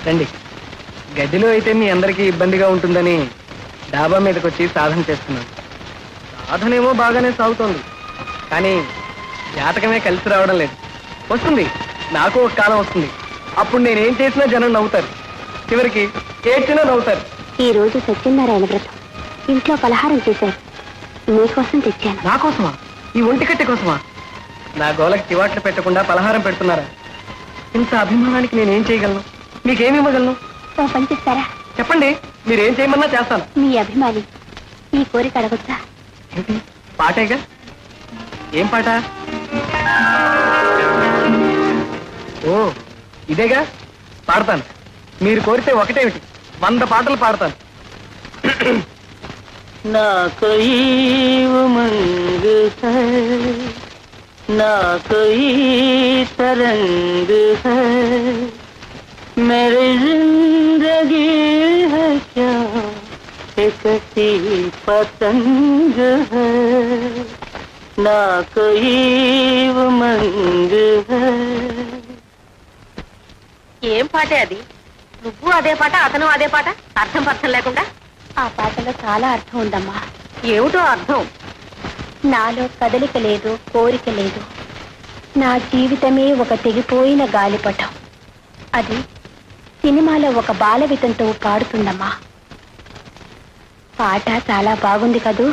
రండి. గదిలో అయితే మీ అందరికీ ఇబ్బందిగా ఉంటుందని డాబా మీదకి వచ్చి సాధన చేస్తున్నాను. సాధనేమో బాగానే సాగుతోంది, కానీ జాతకమే కలిసి రావడం లేదు. వస్తుంది, నాకు ఒక కాలం వస్తుంది. అప్పుడు నేనేం చేసినా జనం నవ్వుతారు, చివరికి ఏడ్చినా నవ్వుతారు. ఈ రోజు సత్యనారాయణ వ్రతం, ఇంట్లో పలహారం చేశారు, మీకోసం తెచ్చాను. నా కోసమా? ఈ ఒంటికట్టె కోసమా? నా గోలకి చివాట్లు పెట్టకుండా పలహారం పెడుతున్నారా? ఇంత అభిమానానికి నేనేం చేయగలను? మీకేమి ఇవ్వగలను? ఓ పని చేస్తారా? చెప్పండి, మీరేం చేయమన్నా చేస్తాను. మీ అభిమాని ఈ కోరిక అడగొచ్చా? ఏంటి పాటేగా? ఏం పాట? ఓ ఇదేగా, పాడతాను. మీరు కోరితే ఒకటేమిటి, 100 పాటలు పాడతాను. నా కోయి ఉమంగ్ హై, నా కోయి तरंग है, मेरी जिंदगी है क्या एक सी पतंग है, ना कोई उमंग है. ఏం పాటే అది? నువ్వు అదే పాట, అతను అదే పాట, అర్థం పర్థం లేకుండా. ఆ పాటలో చాలా అర్థం ఉందమ్మా. ఏమిటో అర్థం? నాలో కదలిక లేదు, కోరిక లేదు, నా జీవితమే ఒక తెగిపోయిన గాలిపటం. అది సినిమాలో ఒక బాలవితంతో పాడుతుందమ్మా. పాట చాలా బాగుంది కదూ.